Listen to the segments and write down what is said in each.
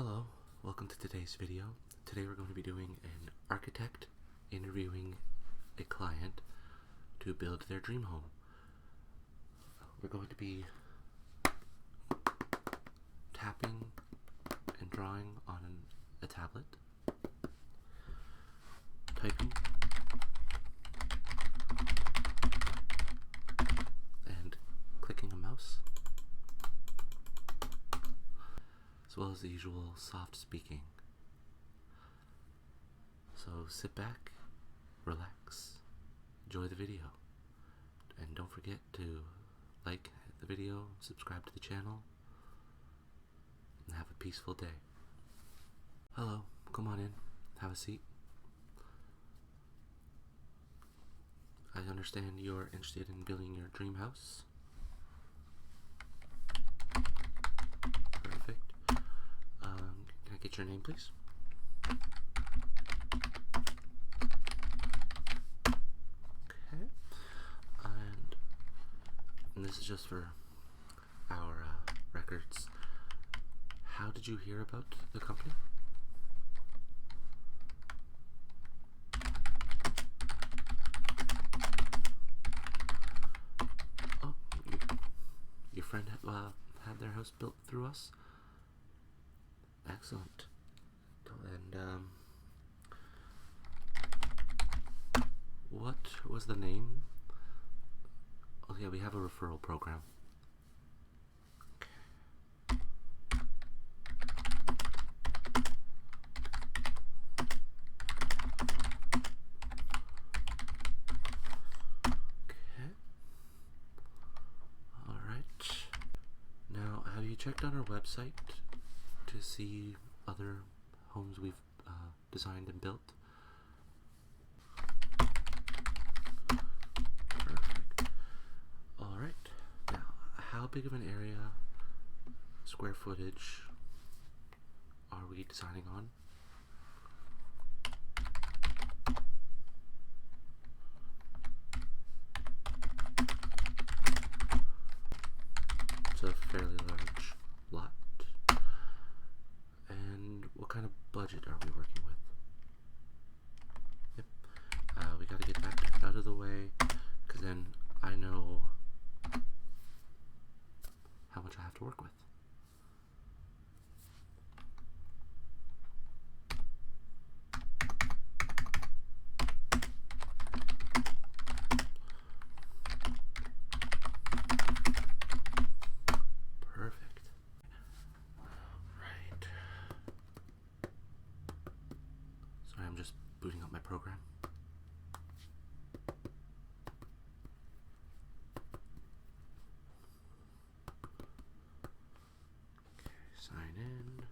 Hello, welcome to today's video. Today we're going to be doing an architect interviewing a client to build their dream home. We're going to be tapping and drawing on a tablet, typing, and clicking a mouse, as well as the usual soft speaking. So sit back, relax, enjoy the video, and don't forget to like the video, subscribe to the channel, and have a peaceful day. Hello, come on in, have a seat. I understand you're interested in building your dream house. Perfect. Can I get your name, please? Okay. And this is just for our records. How did you hear about the company? Oh, your friend had their house built through us? Excellent. And what was the name? Oh yeah, we have a referral program. Okay. Alright. Now, have you checked on our website to see other homes we've designed and built? Perfect. Alright, now how big of an area, square footage, are we designing on? It's a fairly large lot. And what kind of budget are we working with? Yep. We gotta get that out of the way, because then I know how much I have to work with. Perfect. Right. Sorry, I'm just booting up my program. Okay, sign in.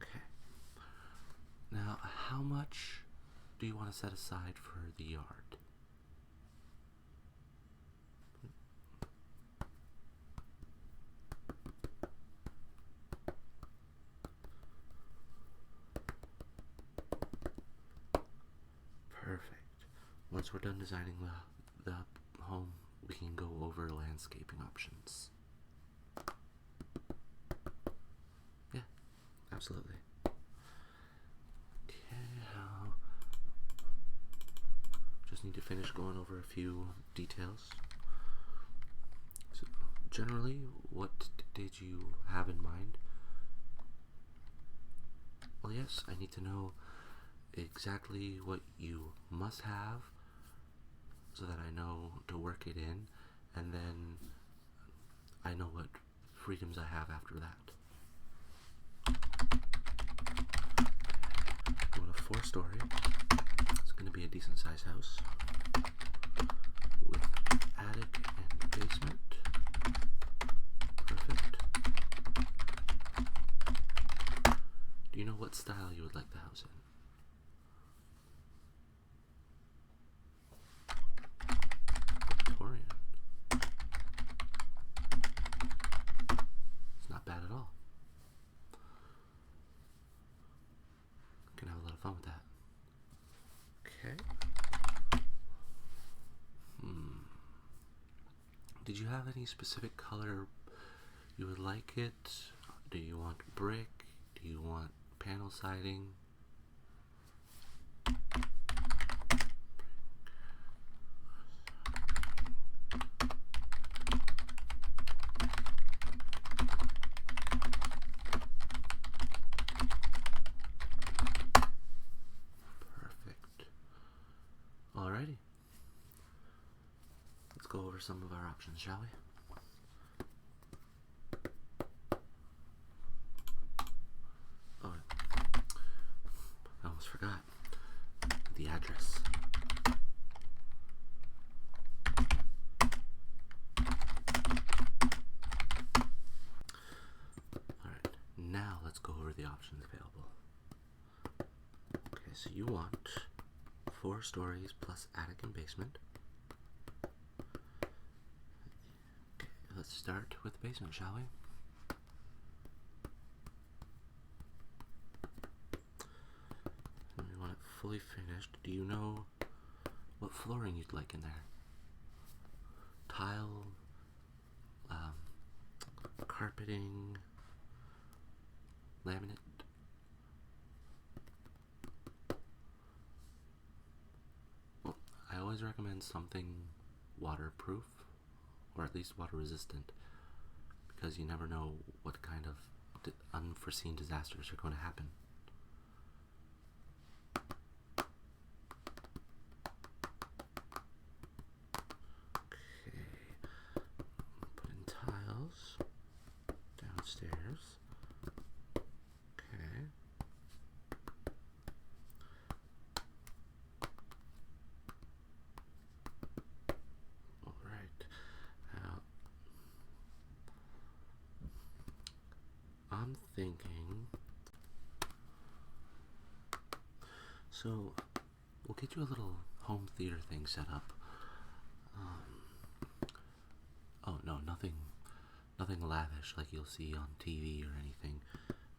Okay. Now, how much do you want to set aside for the yard? Perfect. Once we're done designing the home, we can go over landscaping options. Yeah, absolutely. Just need to finish going over a few details. So, generally, what did you have in mind? Well, yes, I need to know exactly what you must have so that I know to work it in, and then I know what freedoms I have after that. You want a 4-story. It's going to be a decent sized house with attic and basement. Perfect. Do you know what style you would like the house in? Victorian. It's not bad at all. You can have a lot of fun with that. Okay. did you have any specific color you would like it? Do you want brick? Do you want panel siding? Perfect. Alrighty. Let's go over some of our options, shall we? Oh, I almost forgot the address. Alright, now let's go over the options available. Okay, so you want 4 stories plus attic and basement. Okay, let's start with the basement, shall we? We want it fully finished. Do you know what flooring you'd like in there? Tile, carpeting, laminate? Well, I always recommend something waterproof, or at least water resistant, because you never know what kind of unforeseen disasters are going to happen. Put in tiles downstairs. Okay. All right. Now, I'm thinking. So, we'll get you a little home theater thing set up. Oh no, nothing lavish like you'll see on TV or anything.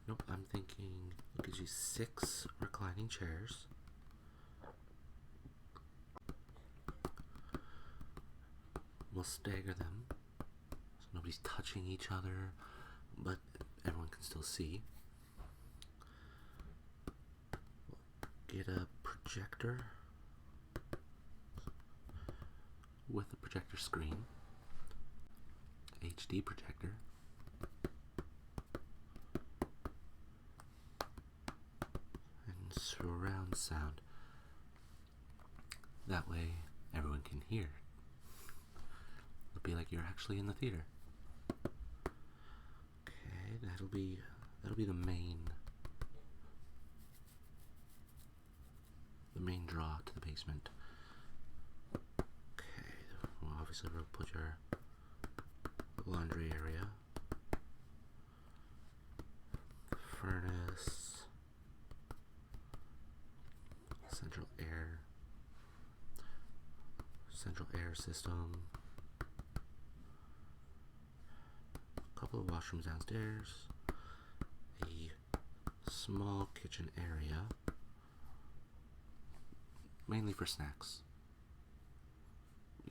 Nope, I'm thinking we'll get you 6 reclining chairs. We'll stagger them so nobody's touching each other, but everyone can still see. We'll get a projector with a projector screen. HD projector. And surround sound. That way everyone can hear. It'll be like you're actually in the theater. Okay, that'll be the main draw to the basement. Okay, well, obviously we'll put your laundry area, furnace, central air system, a couple of washrooms downstairs, a small kitchen area, mainly for snacks.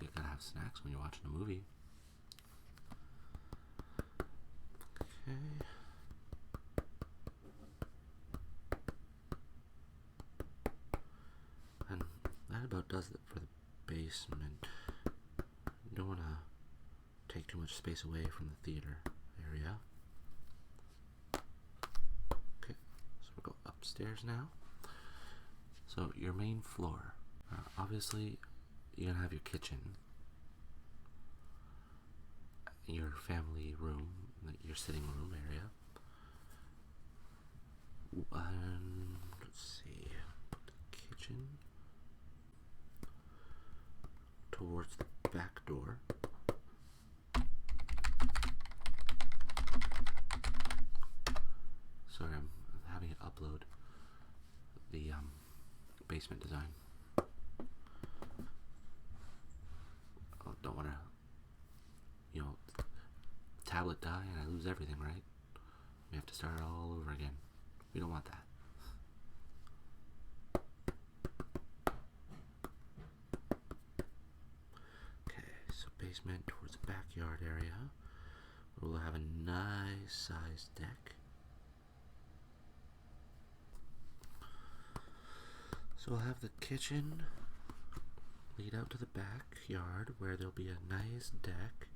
You gotta have snacks when you're watching a movie. Okay. And that about does it for the basement. You don't want to take too much space away from the theater area. Okay, so we'll go upstairs now. So your main floor. Obviously, you're going to have your kitchen, your family room, your sitting room area. And let's see, put the kitchen towards the back door. Sorry, I'm having it upload the basement design. Don't want to, tablet die and I lose everything, right? We have to start all over again. We don't want that. Okay, so basement towards the backyard area. We'll have a nice sized deck. So we'll have the kitchen lead out to the backyard where there'll be a nice deck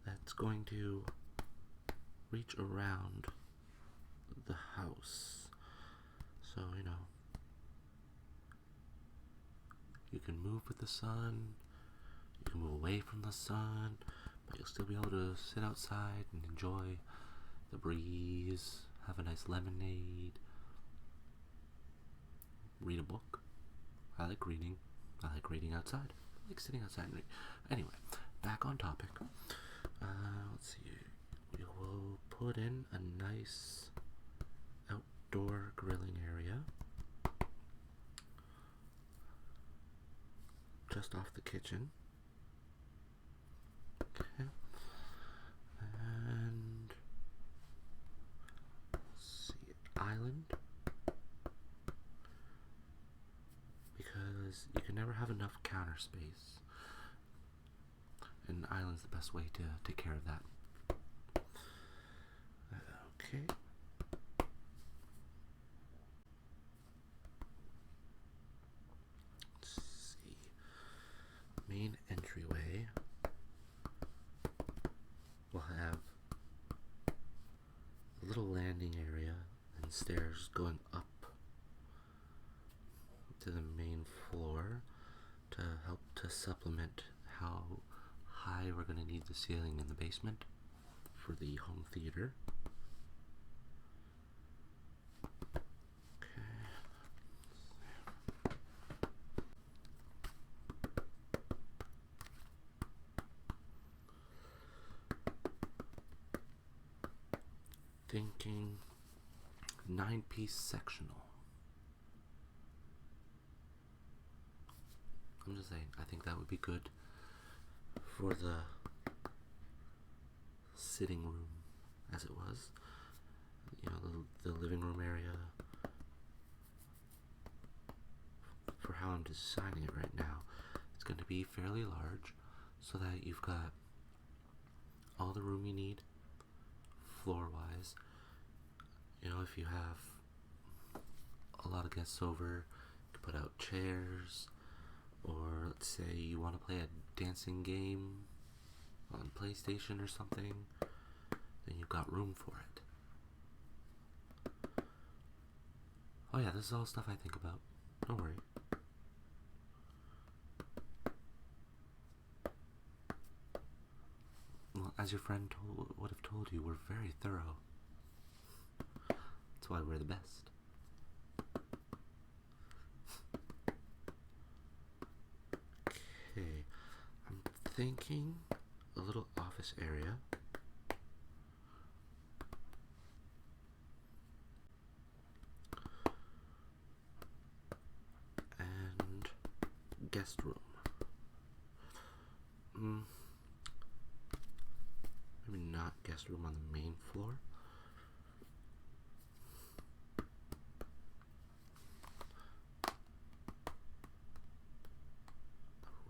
that's going to reach around the house. So, you know, you can move with the sun, you can move away from the sun, but you'll still be able to sit outside and enjoy the breeze, have a nice lemonade, read a book. I like reading. I like reading outside. I like sitting outside and reading. Anyway, back on topic. Let's see. We will put in a nice outdoor grilling area just off the kitchen. Okay. And let's see, island. Because you can never have enough counter space. And the island's the best way to take care of that. Okay. Let's see. Main entryway will have a little landing area and stairs going up to the main floor to help to supplement how high we're going to need the ceiling in the basement for the home theater. Thinking 9-piece sectional. I'm just saying, I think that would be good for the sitting room, as it was. You know, the living room area. For how I'm designing it right now, it's going to be fairly large, so that you've got all the room you need, floor-wise. You know, if you have a lot of guests over, you can put out chairs. Or let's say you want to play a dancing game on PlayStation or something, then you've got room for it. Oh yeah, this is all stuff I think about. Don't worry. Well, as your friend would have told you, we're very thorough. That's why we're the best. Okay, I'm thinking a little office area. And guest room. Maybe not guest room on the main floor.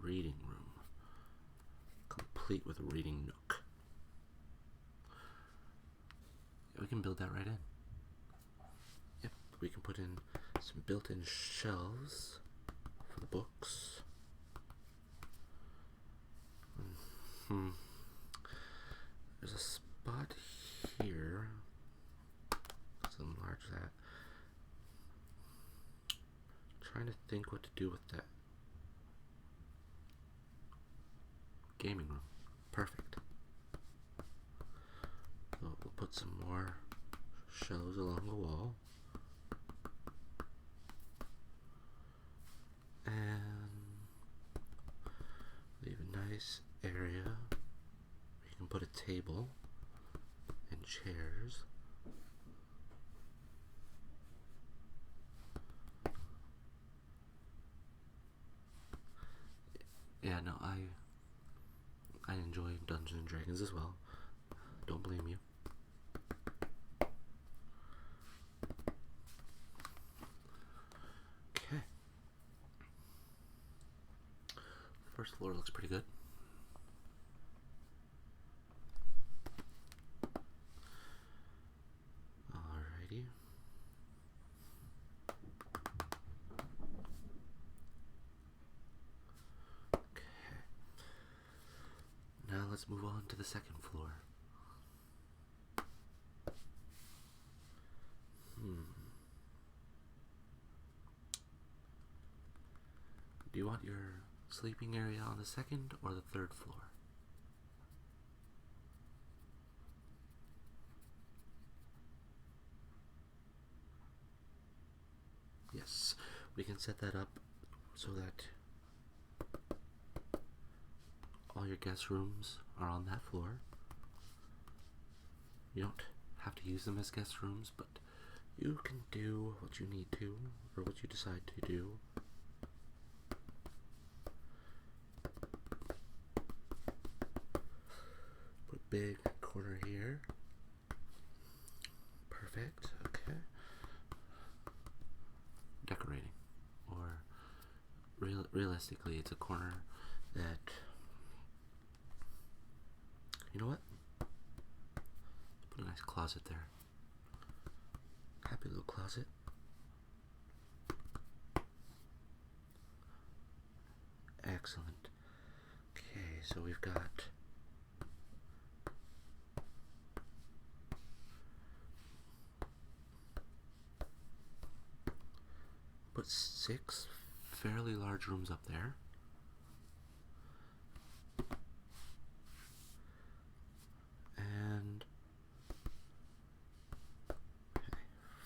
Reading room, complete with a reading nook. Yeah, we can build that right in. Yep, we can put in some built-in shelves for the books. There's a spot here. Let's enlarge that. Trying to think what to do with that. Gaming room. Perfect. So we'll put some more shelves along the wall. And leave a nice area where you can put a table and chairs. Yeah, no, I enjoy Dungeons and Dragons as well. Don't blame you. Okay. First floor looks pretty good. let's move on to the second floor. Do you want your sleeping area on the second or the third floor? Yes, we can set that up so that all your guest rooms are on that floor. You don't have to use them as guest rooms, but you can do what you need to, or what you decide to do. Put a big corner here. Perfect, okay. Decorating, or realistically, it's a corner that, you know what? Put a nice closet there. Happy little closet. Excellent. Okay, so we've got put 6 fairly large rooms up there. And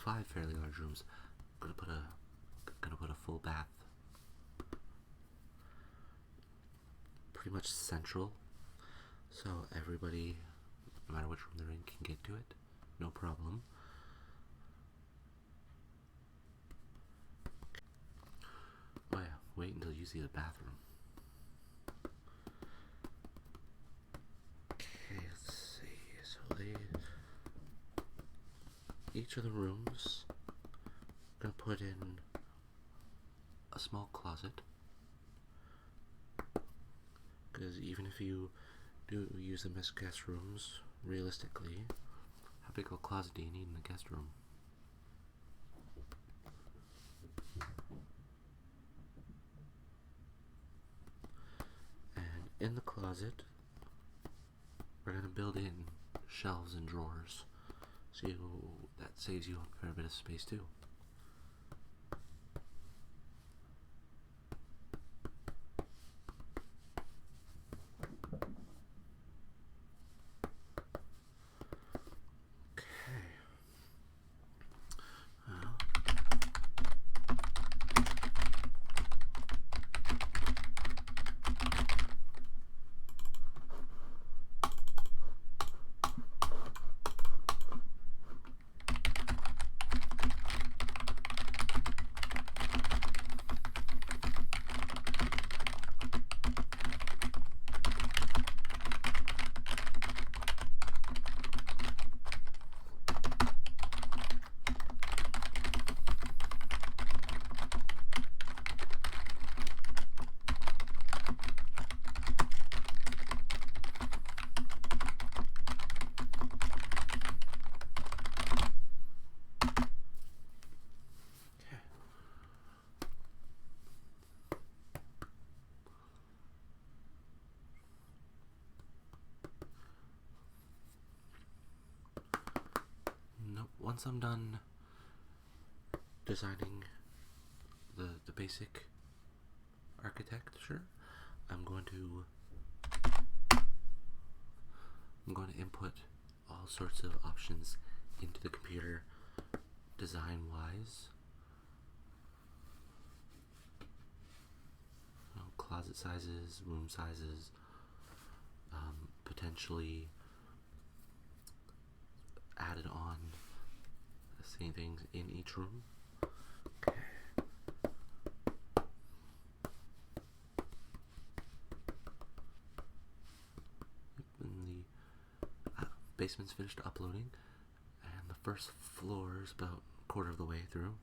5 fairly large rooms. Gonna put a full bath pretty much central, so everybody, no matter which room they're in, can get to it, no problem. Oh yeah, wait until you see the bathroom. Okay, let's see, so each of the rooms, I'm gonna put in a small closet, because even if you do use them as guest rooms, realistically, how big of a closet do you need in a guest room? And in the closet, we're going to build in shelves and drawers, so that saves you a fair bit of space too. Once I'm done designing the basic architecture, I'm going to input all sorts of options into the computer design wise. Closet sizes, room sizes, potentially added on seeing things in each room. Okay. And the basement's finished uploading, and the first floor is about a quarter of the way through.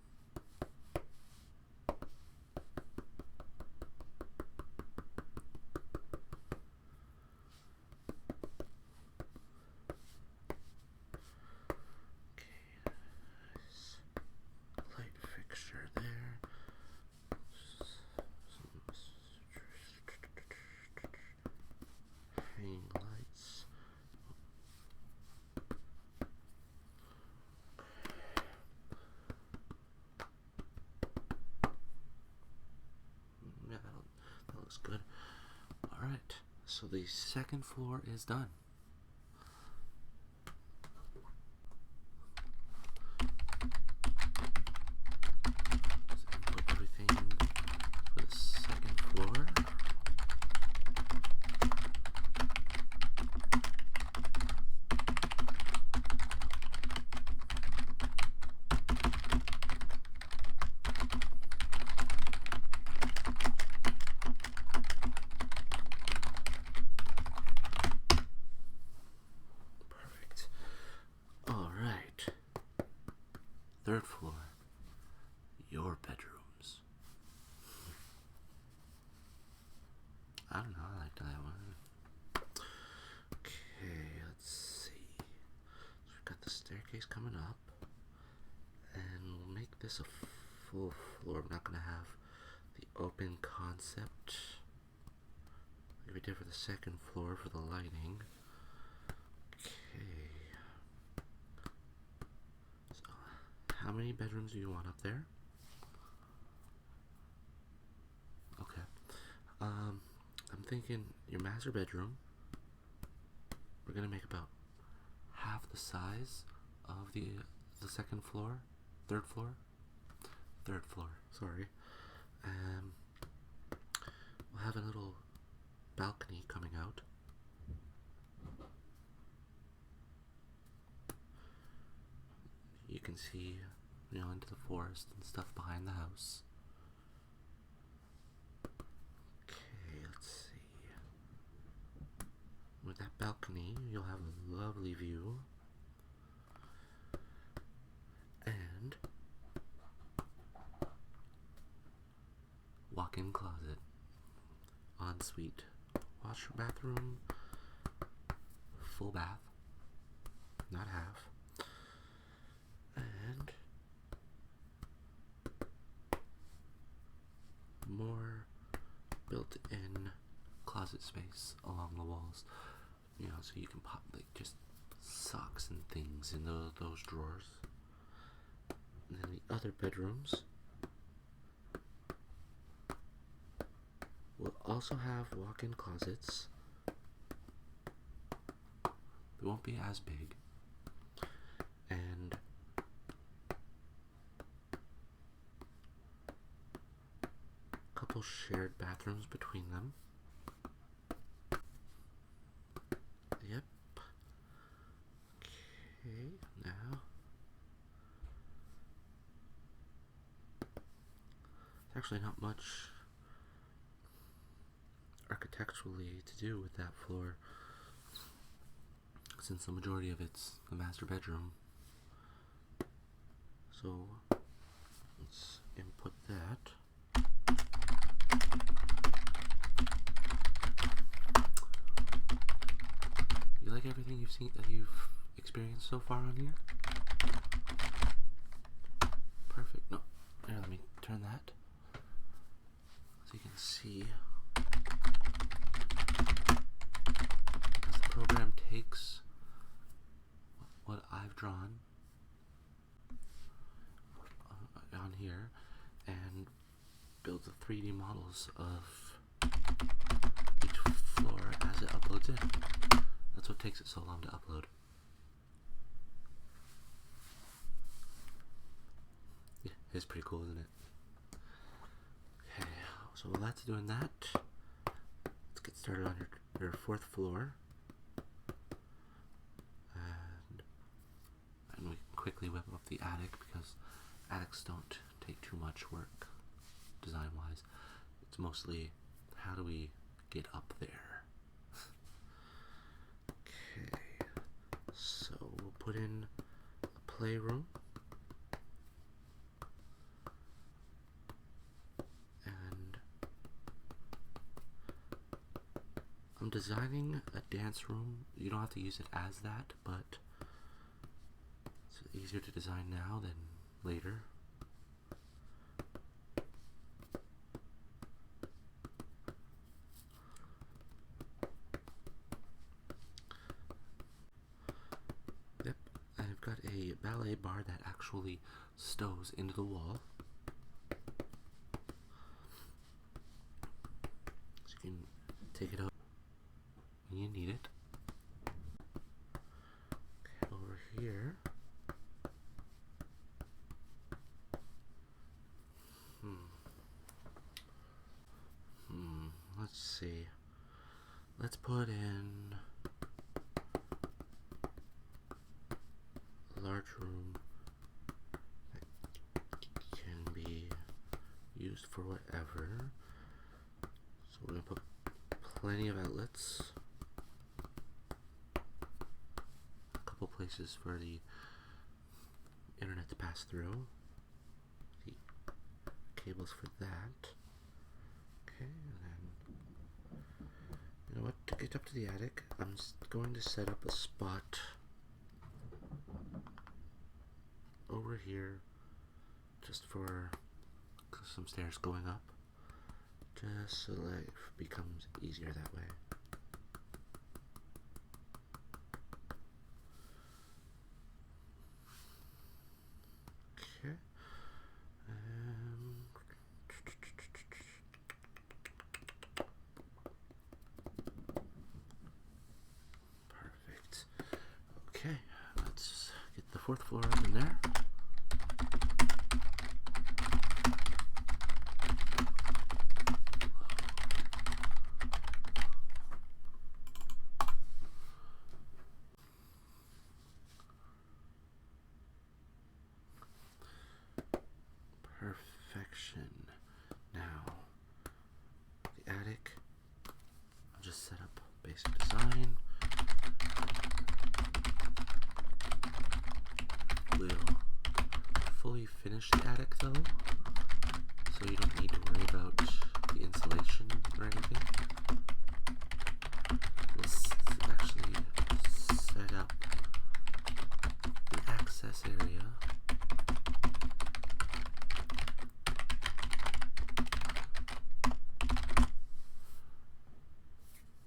Hanging lights. So the second floor is done. So input everything for the second floor. Alright. Third floor. Your bedrooms. I don't know, I like that one. Okay, let's see. So we've got the staircase coming up. And we'll make this a full floor. I'm not going to have the open concept like we did for the second floor for the lighting. Okay. So, how many bedrooms do you want up there? Okay. I'm thinking your master bedroom, we're gonna make about half the size of the second floor, third floor, sorry. We'll have a little balcony coming out. You can see, you know, into the forest and stuff behind the house. Okay, let's see. With that balcony, you'll have a lovely view. And walk-in closet, ensuite, washer bathroom, full bath, not half, and more built-in closet space along the walls, you know, so you can pop like just socks and things in those drawers. And then the other bedrooms will also have walk-in closets. They won't be as big, and a couple shared bathrooms between them. Yep. Okay, now there's actually not much architecturally to do with that floor, since the majority of it's the master bedroom. So let's input that. You like everything you've experienced so far on here? Perfect. No, here, let me turn that so you can see. As the program takes what I've drawn on here and builds the 3D models of each floor as it uploads in. That's what takes it so long to upload. Yeah, it's pretty cool, isn't it? Okay, so while that's doing that, let's get started on your fourth floor. And we quickly whip up the attic, because attics don't take too much work design-wise. It's mostly how do we get up there. Okay, so we'll put in a playroom, and I'm designing a dance room. You don't have to use it as that, but it's easier to design now than later. Yep, I've got a ballet bar that actually stows into the wall. So you can take it out. let's see. Let's put in a large room that can be used for whatever. So we're going to put plenty of outlets. A couple places for the internet to pass through. The cables for that. Okay, and then, you know what, to get up to the attic, I'm going to set up a spot over here just for some stairs going up, just so life becomes easier that way. Okay. Perfect. Okay, let's get the fourth floor up in there. Perfection. Now, the attic, I'll just set up basic design. We'll fully finish the attic though, so you don't need to worry about the insulation or anything. We'll actually set up the access area.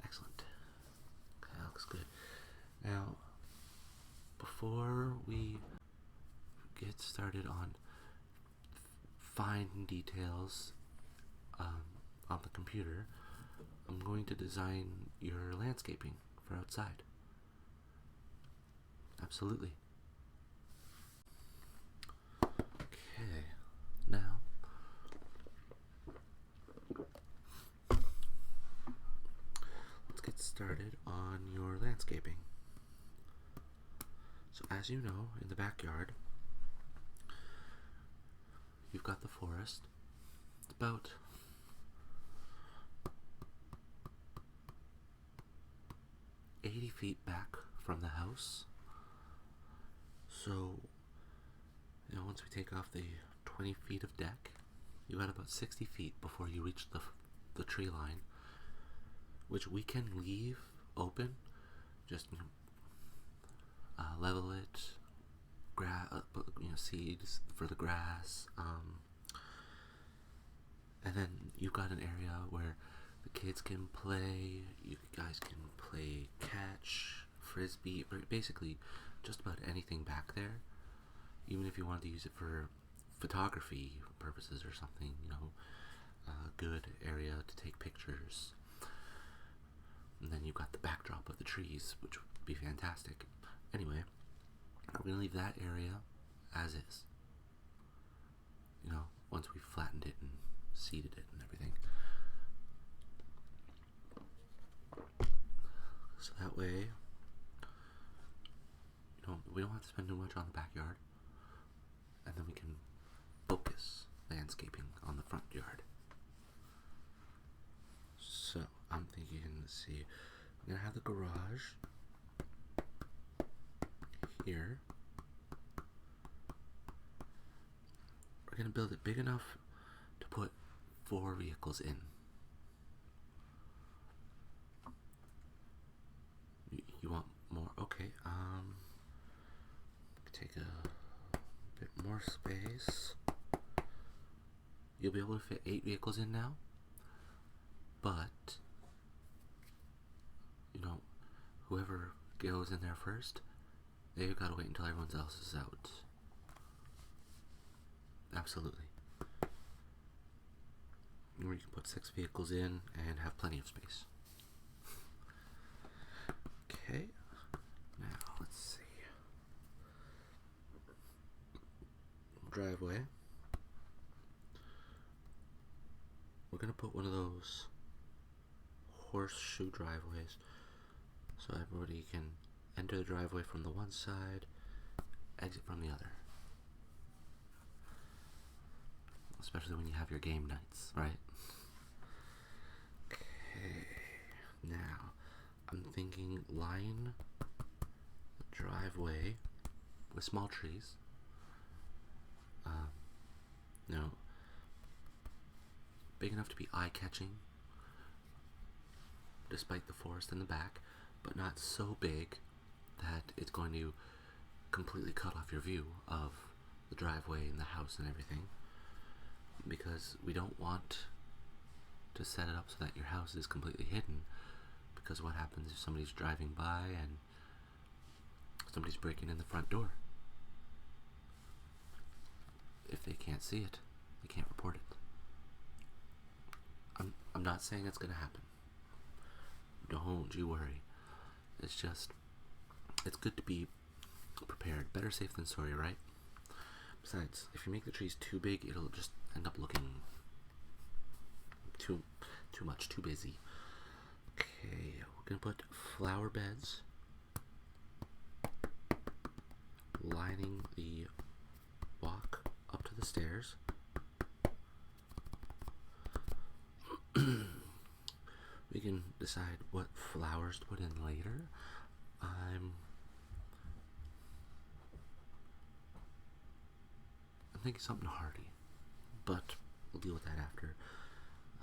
Excellent. Okay, that looks good. Now, before we get started on fine details on the computer, I'm going to design your landscaping for outside. Absolutely. Okay, now let's get started on your landscaping. So as you know, in the backyard, you've got the forest. It's about 80 feet back from the house. So, you know, once we take off the 20 feet of deck, you got about 60 feet before you reach the tree line, which we can leave open. Just, you know, level it, seeds for the grass, and then you've got an area where the kids can play. You guys can play catch, frisbee, or basically just about anything back there. Even if you wanted to use it for photography purposes or something, you know, a good area to take pictures. And then you've got the backdrop of the trees, which would be fantastic. Anyway, we're going to leave that area as is. You know, once we've flattened it and seeded it and everything. So that way, you know, we don't have to spend too much on the backyard. And then we can focus landscaping on the front yard. So, I'm thinking, let's see, I'm going to have the garage here. We're going to build it big enough to put 4 vehicles in. You want more? Okay, take a bit more space. You'll be able to fit 8 vehicles in now, but, you know, whoever goes in there first, they've got to wait until everyone else is out. Absolutely. Or you can put 6 vehicles in and have plenty of space. Okay, now let's see. Driveway. We're gonna put one of those horseshoe driveways, so everybody can enter the driveway from the one side, exit from the other. Especially when you have your game nights, right? Okay, now I'm thinking line the driveway with small trees. No, big enough to be eye-catching, despite the forest in the back, but not so big that it's going to completely cut off your view of the driveway and the house and everything, because we don't want to set it up so that your house is completely hidden, because what happens if somebody's driving by and somebody's breaking in the front door? If they can't see it, they can't report it. I'm not saying it's gonna happen. Don't you worry. It's just, it's good to be prepared. Better safe than sorry, right? Besides, if you make the trees too big, it'll just end up looking too much, too busy. Okay, we're gonna put flower beds lining the walk up to the stairs. We can decide what flowers to put in later. I'm thinking something hardy, but we'll deal with that after.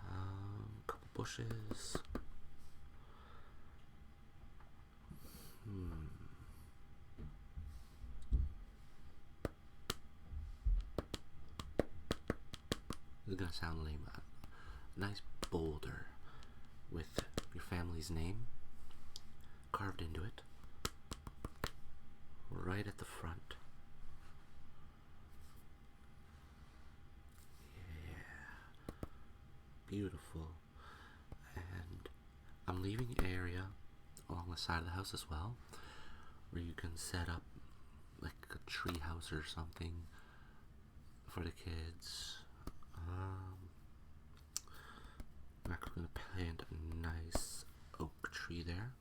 A couple bushes. This is gonna sound lame. A nice boulder with your family's name carved into it, right at the front. Yeah, beautiful. And I'm leaving an area along the side of the house as well, where you can set up like a tree house or something for the kids. I'm actually going to plant a nice oak tree there.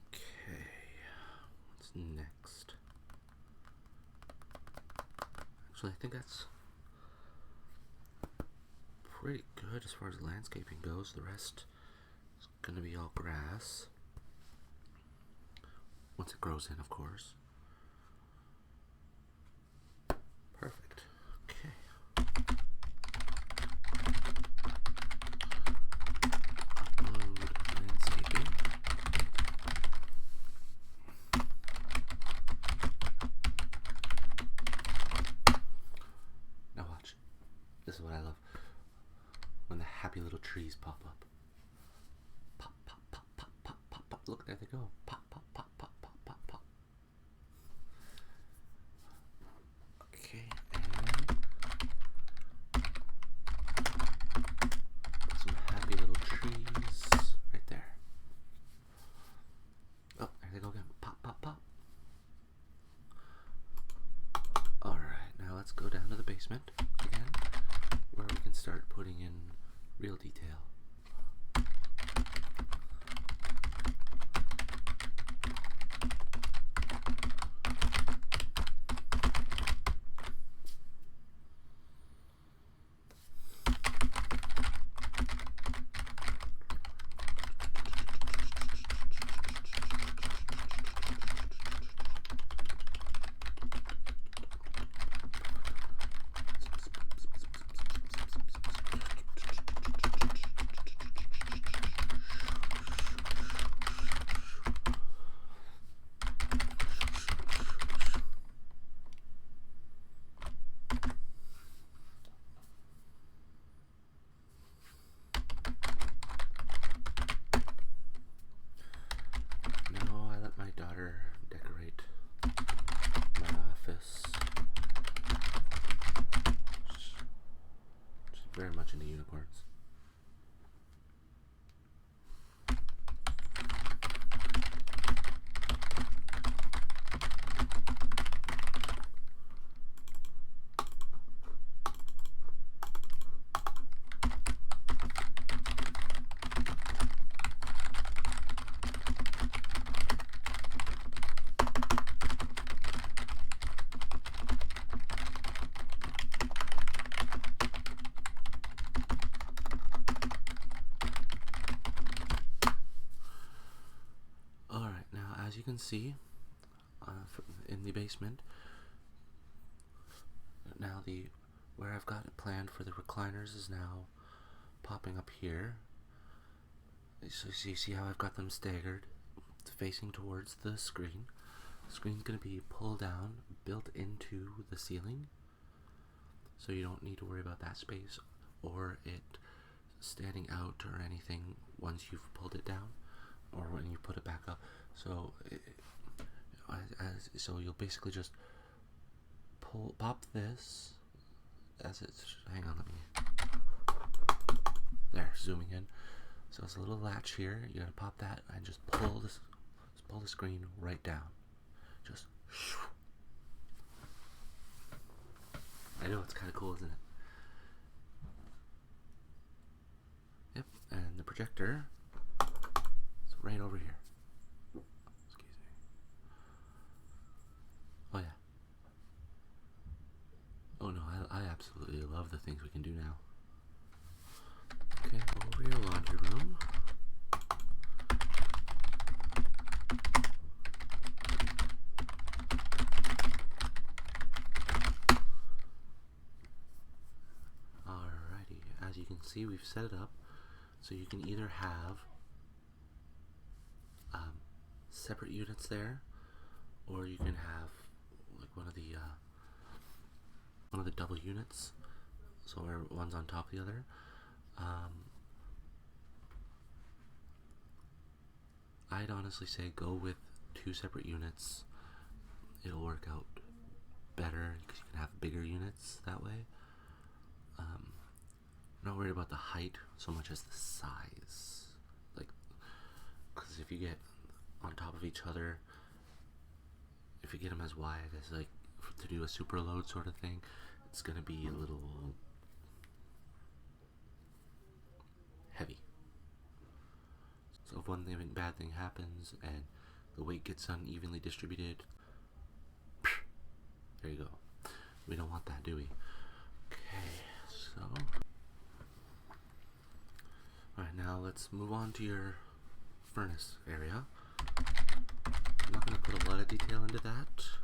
Okay, what's next? Actually, I think that's pretty good as far as landscaping goes. The rest is going to be all grass. Once it grows in, of course. Perfect. Okay. Upload landscaping. Now watch. This is what I love. When the happy little trees pop up. Pop, pop, pop, pop, pop, pop, pop. Look, there they go. Pop, pop, pop, pop, pop, pop, pop. Okay, and put some happy little trees right there. Oh, there they go again. Pop, pop, pop. Alright, now let's go down to the basement again, where we can start putting in real detail. Decorate my office. She's very much into unicorns. can see in the basement, now where I've got it planned for the recliners is now popping up here. So you see how I've got them staggered, facing towards the screen. The screen's going to be pulled down, built into the ceiling, so you don't need to worry about that space or it standing out or anything once you've pulled it down or when you put it back up. So so you'll basically just pop this as it's, hang on, let me, there, zooming in. So it's a little latch here, you gotta pop that and just pull the screen right down. Just, I know, it's kind of cool, isn't it? Yep, and the projector is right over here. Excuse me. Oh yeah. Oh no, I absolutely love the things we can do now. Okay, over your laundry room. Alrighty, as you can see, we've set it up so you can either have separate units there, or you can have like one of the double units, so where one's on top of the other. I'd honestly say go with 2 separate units. It'll work out better because you can have bigger units that way. I'm not worried about the height so much as the size, like, because if you get on top of each other, if you get them as wide as like to do a super load sort of thing, it's gonna be a little heavy. So if one bad thing happens and the weight gets unevenly distributed, there you go. We don't want that, do we? Okay, so alright, now let's move on to your furnace area. I'm not going to put a lot of detail into that.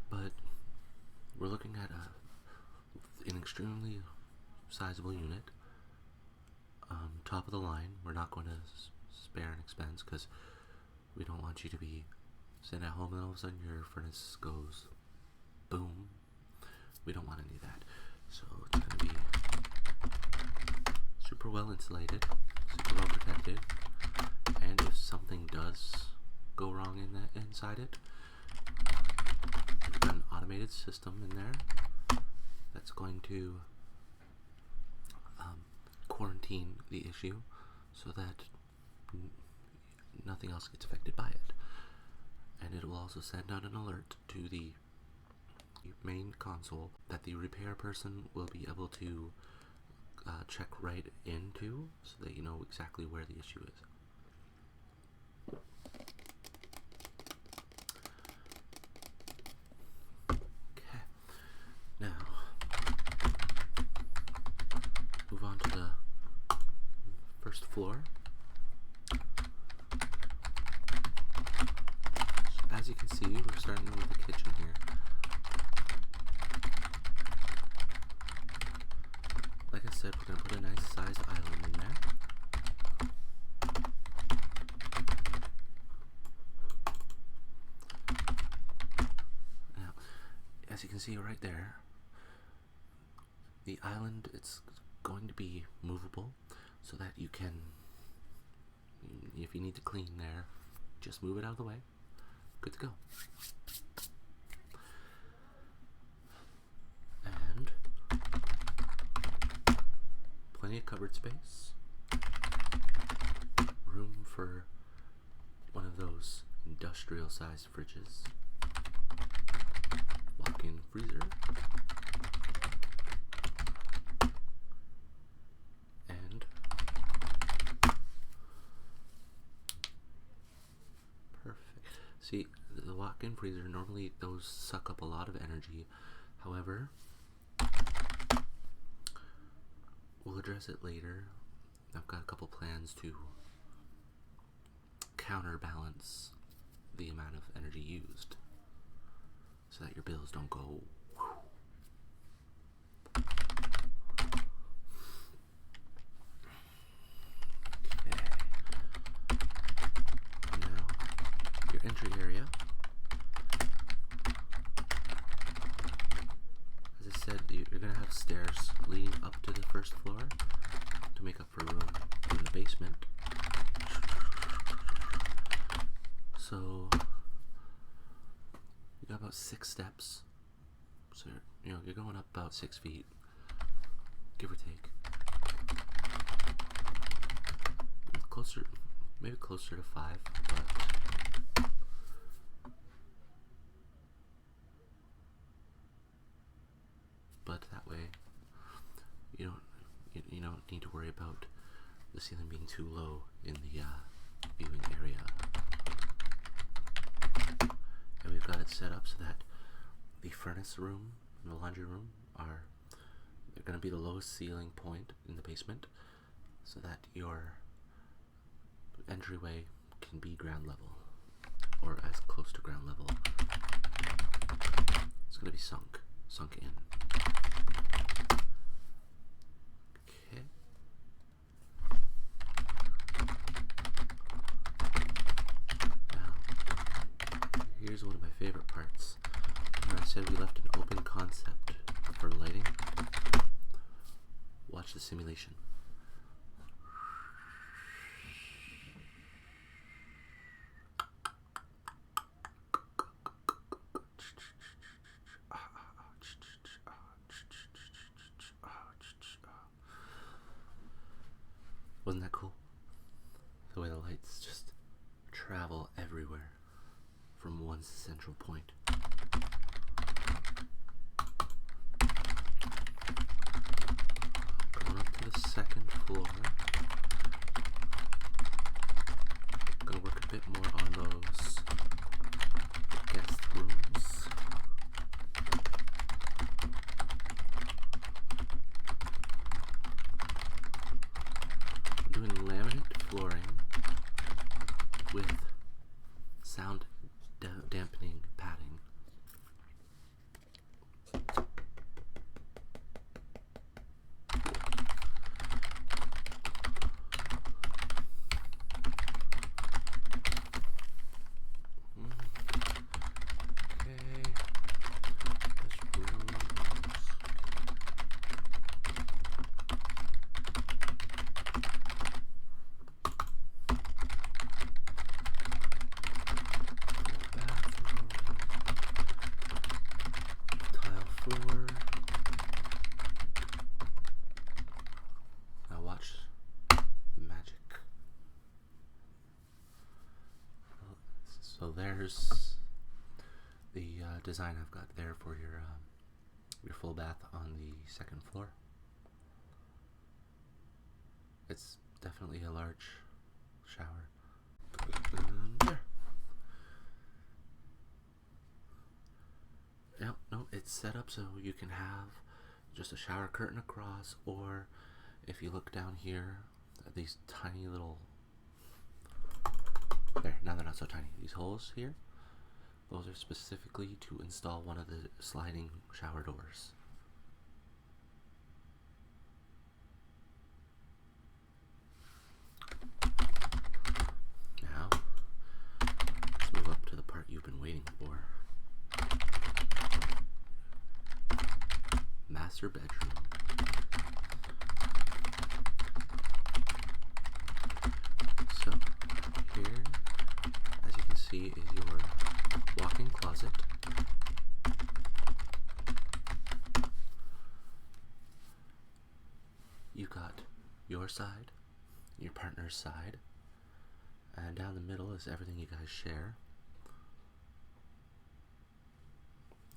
But we're looking at an extremely sizable unit. Top of the line. We're not going to spare an expense because we don't want you to be sitting at home and all of a sudden your furnace goes boom. We don't want any of that. So it's going to be super well insulated, super well protected, and if something does go wrong inside it, we've got an automated system in there that's going to quarantine the issue so that nothing else gets affected by it. And it will also send out an alert to the main console that the repair person will be able to check right into, so that you know exactly where the issue is. Okay, now move on to the first floor. So as you can see, we're starting with the kitchen here. Like I said, we're going to put a nice sized island in there. Now, as you can see right there, the island, it's going to be movable so that you can, if you need to clean there, just move it out of the way. Good to go. And plenty of cupboard space, room for one of those industrial sized fridges, walk-in freezer, and perfect. See, the walk-in freezer, normally those suck up a lot of energy. However, we'll address it later. I've got a couple plans to counterbalance the amount of energy used so that your bills don't go Okay. Now, your entry area. As I said, you're going to have stairs leading up to the first floor to make up for room in the basement. So you got about 6 steps. So you're going up about 6 feet, give or take. Closer, maybe closer to 5, but that way you don't need to worry about the ceiling being too low in the viewing area. And we've got it set up so that the furnace room and the laundry room they're going to be the lowest ceiling point in the basement, so that your entryway can be ground level, or as close to ground level. It's going to be sunk in. Okay. Now, here's one of my favorite parts. Remember I said we left an open concept for lighting? Watch the simulation. Wasn't that cool? The way the lights just travel everywhere from one central point. Going up to the second floor. Gonna work a bit more on those guest rooms. Doing laminate flooring with sound dampening padding. Now watch the magic. So there's the design I've got there for your full bath on the second floor. It's definitely a large shower. There. No, it's set up so you can have just a shower curtain across, or if you look down here at these tiny little, there, now they're not so tiny, these holes here, those are specifically to install one of the sliding shower doors. Now, let's move up to the part you've been waiting for. Master bedroom. So, here, as you can see, is your walk-in closet. You got your side, your partner's side, and down the middle is everything you guys share.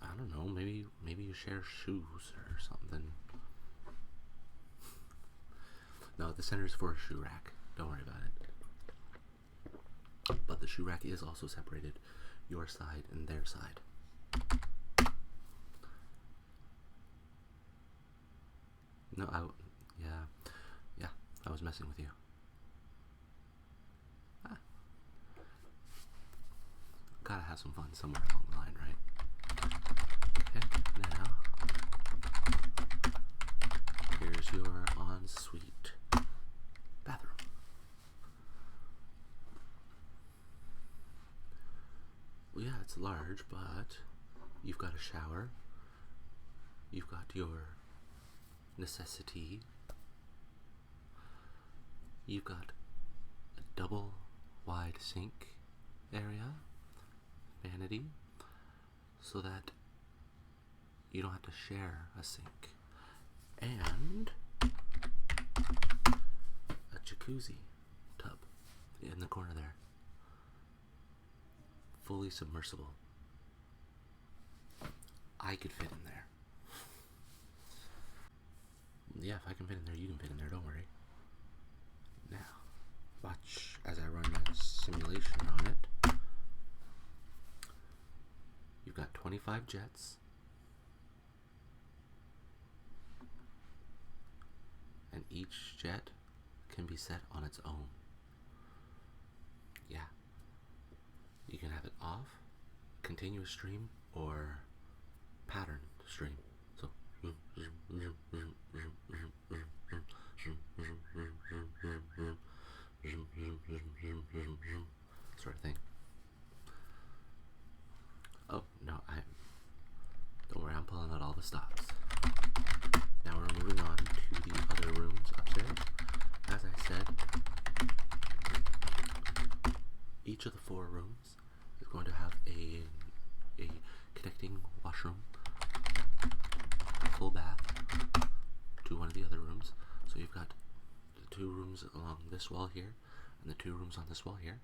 I don't know, maybe you share shoes or something. No, the center is for a shoe rack. Don't worry about it. But the shoe rack is also separated, your side and their side. No, yeah, I was messing with you. Ah. Gotta have some fun somewhere along the line, right? Okay, now here's your ensuite bathroom. Well, yeah, it's large, but you've got a shower, you've got your necessity, you've got a double wide sink area, vanity, so that you don't have to share a sink, and a jacuzzi tub in the corner there, fully submersible. I could fit in there. Yeah, if I can fit in there, you can fit in there, don't worry. Now, watch as I run a simulation on it. You've got 25 jets, and each jet can be set on its own. Yeah. You can have it off, continuous stream, or pattern stream. So sort of thing. Oh no, don't worry, I'm pulling out all the stops. Now we're moving on to the other rooms upstairs. As I said, each of the 4 rooms is going to have a connecting washroom, a full bath to one of the other rooms. So you've got the 2 rooms along this wall here, and the 2 rooms on this wall here.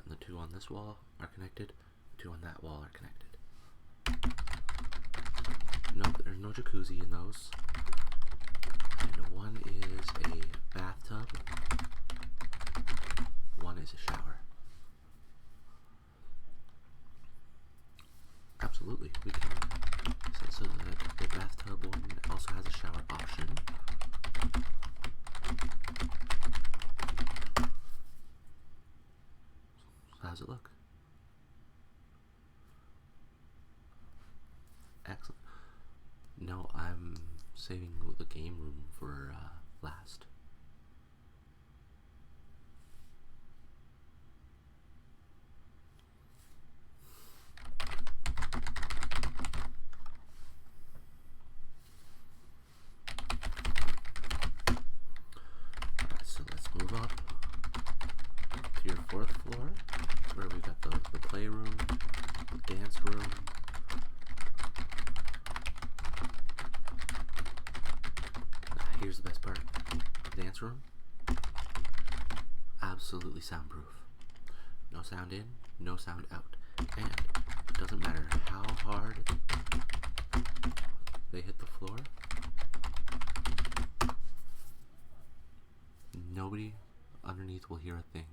And the 2 on this wall are connected, the 2 on that wall are connected. No, there's no jacuzzi in those. And one is a bathtub, one is a shower. Absolutely, we can say so that the bathtub one also has a shower option. So how's it look? Excellent. No, I'm saving the game room for last. Alright, so let's move up to your 4th floor, where we've got the playroom, the dance room, here's the best part. The dance room, absolutely soundproof. No sound in, no sound out. And it doesn't matter how hard they hit the floor, nobody underneath will hear a thing.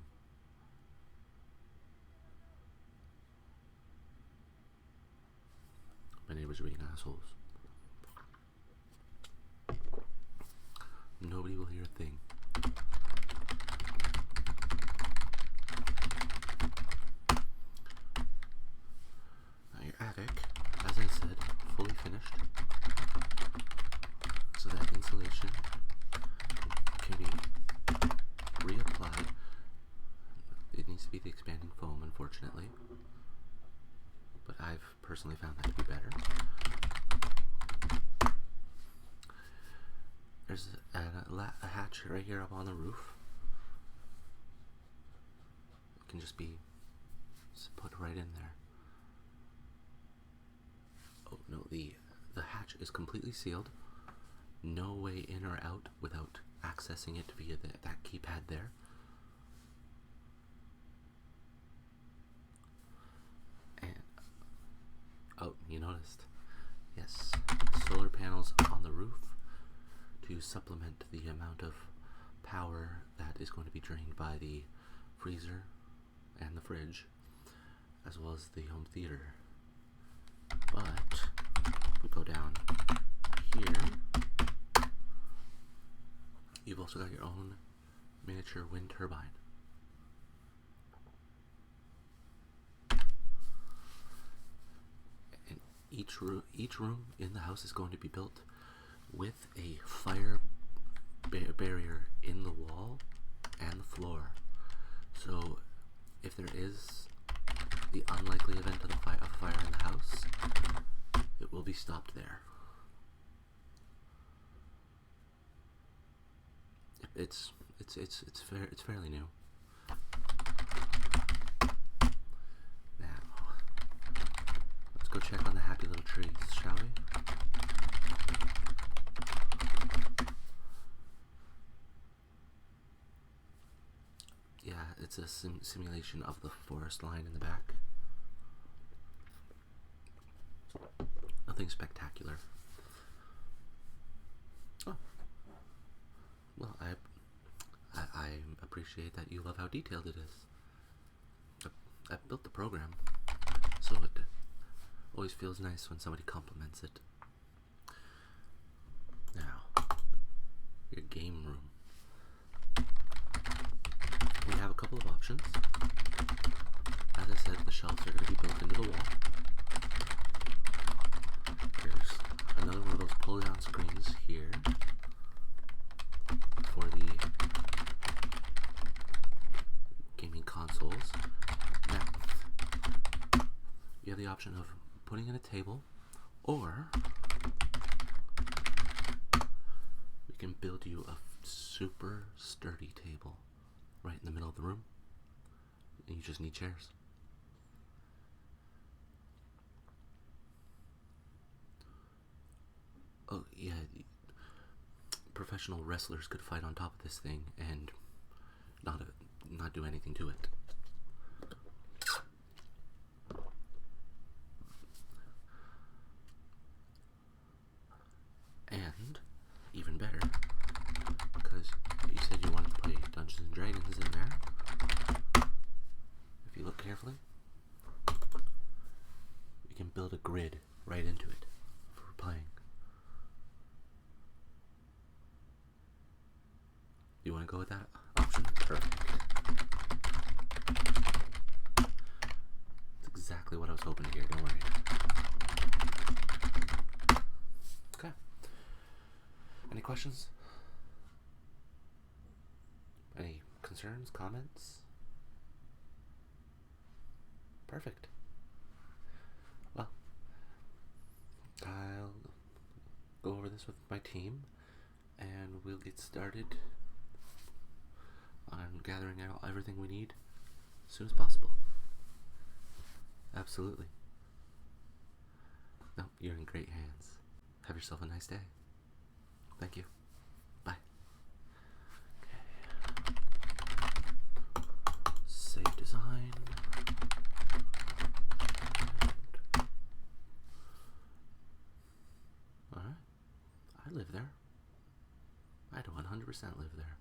My neighbors are being assholes. Nobody will hear a thing. Now your attic, as I said, fully finished, so that insulation can be reapplied. It needs to be the expanding foam, unfortunately, but I've personally found that to be better. There's a hatch right here up on the roof. It can just be put right in there. Oh no, the hatch is completely sealed. No way in or out without accessing it via that keypad there. And oh, you noticed? Yes, solar panels on the roof to supplement the amount of power that is going to be drained by the freezer and the fridge, as well as the home theater. But if we go down here, You've also got your own miniature wind turbine. And each room in the house is going to be built with a fire barrier in the wall and the floor. So if there is the unlikely event of a fire in the house, it will be stopped there. It's fairly new. Now, let's go check on the happy little trees, shall we? Yeah, it's a simulation of the forest line in the back. Nothing spectacular. Oh. Well, I appreciate that you love how detailed it is. I built the program, so it always feels nice when somebody compliments it. Now, your game room. We have a couple of options. As I said, the shelves are going to be built into the wall. There's another one of those pull-down screens here for the gaming consoles. Now, you have the option of putting in a table, or we can build you a super sturdy table right in the middle of the room, and you just need chairs. Oh yeah, professional wrestlers could fight on top of this thing and not do anything to it. And even better, because you said you wanted to play Dungeons and Dragons in there. If you look carefully, we can build a grid right into it for playing. You want to go with that option? Perfect. That's exactly what I was hoping to hear, don't worry. Okay. Any questions? Any concerns, comments? Perfect. Well, I'll go over this with my team, and we'll get started on gathering out everything we need as soon as possible. Absolutely. No, you're in great hands. Have yourself a nice day. Thank you. Bye. Okay. Save design. Alright. I live there. I 100% live there.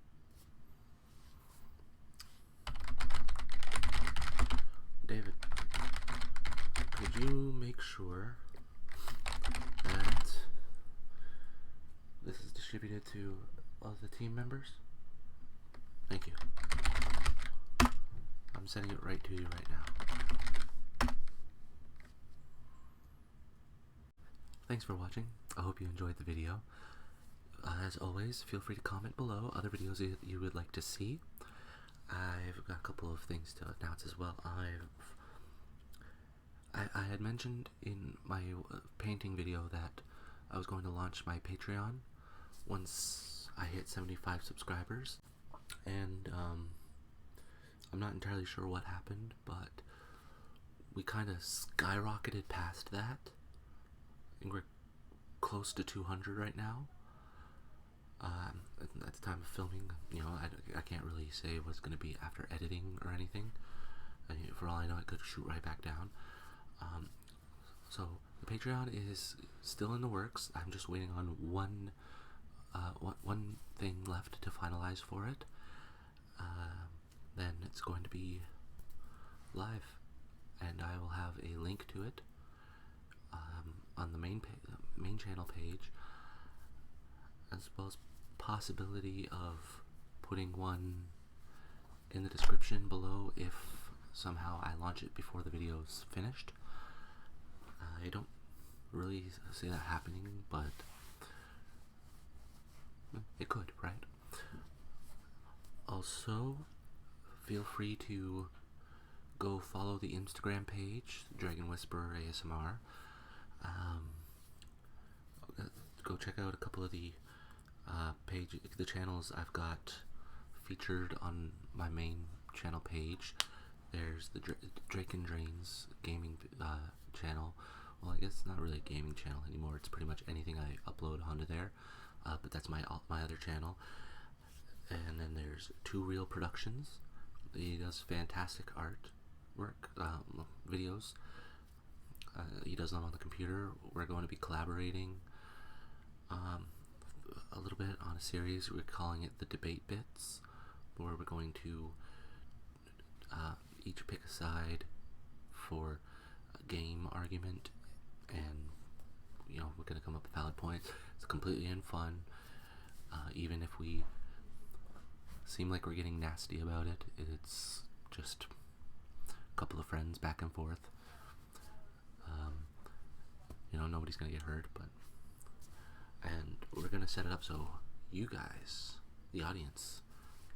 David, could you make sure that this is distributed to all the team members? Thank you. I'm sending it right to you right now. Thanks for watching. I hope you enjoyed the video. As always, feel free to comment below other videos you would like to see. I've got a couple of things to announce as well. I had mentioned in my painting video that I was going to launch my Patreon once I hit 75 subscribers, and I'm not entirely sure what happened, but we kind of skyrocketed past that. I think we're close to 200 right now. At the time of filming, you know, I can't really say what's going to be after editing or anything. For all I know, it could shoot right back down. So the Patreon is still in the works. I'm just waiting on one thing left to finalize for it. Then it's going to be live, and I will have a link to it on the main channel page, as well as possibility of putting one in the description below if somehow I launch it before the video's finished. I don't really see that happening, but it could, right? Also, feel free to go follow the Instagram page, Dragon Whisperer ASMR. Go check out a couple of the the channels I've got featured on my main channel page. There's the Drake and Drains gaming channel. Well, I guess it's not really a gaming channel anymore. It's pretty much anything I upload onto there. But that's my other channel. And then there's Two Real Productions. He does fantastic art work, videos. He does them on the computer. We're going to be collaborating a little bit on a series. We're calling it the Debate Bits, where we're going to each pick a side for a game argument, and we're going to come up with valid points. It's completely in fun. Even if we seem like we're getting nasty about it, it's just a couple of friends back and forth. Nobody's gonna get hurt, and we're gonna set it up so you guys, the audience,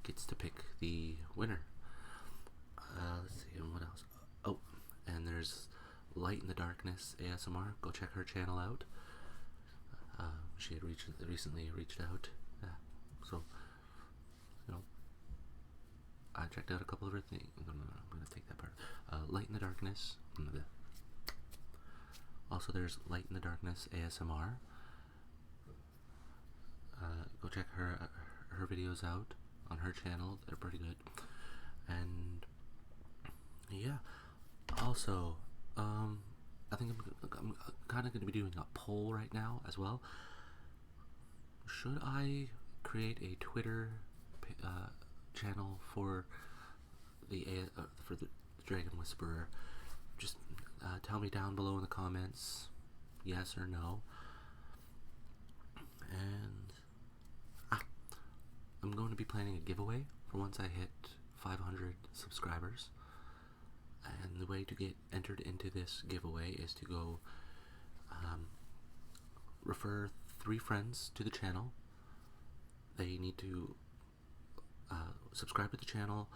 gets to pick the winner. Let's see, and what else? Oh, and there's Light in the Darkness ASMR. Go check her channel out. She had recently reached out. Yeah, so I checked out a couple of her things. I'm gonna take that part. Light in the Darkness. Also, there's Light in the Darkness ASMR. Go check her videos out on her channel. They're pretty good. And yeah, also, I think I'm kind of going to be doing a poll right now as well. Should I create a Twitter channel for the Dragon Whisperer? Just tell me down below in the comments, yes or no. And I'm going to be planning a giveaway for once I hit 500 subscribers. And the way to get entered into this giveaway is to go refer 3 friends to the channel. They need to subscribe to the channel,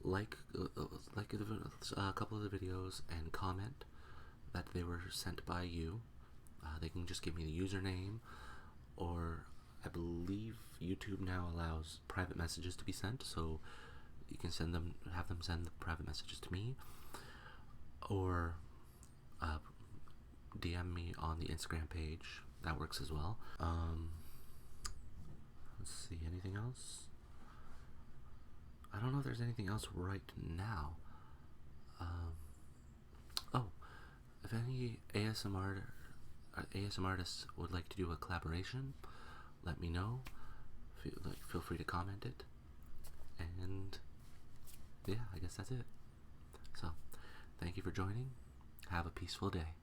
like a couple of the videos, and comment that they were sent by you. They can just give me the username, or I believe YouTube now allows private messages to be sent, so you can have them send the private messages to me, or DM me on the Instagram page. That works as well. Let's see, anything else? I don't know if there's anything else right now. Oh, if any ASMR artists would like to do a collaboration, let me know. Feel free to comment it. And yeah, I guess that's it. So, thank you for joining. Have a peaceful day.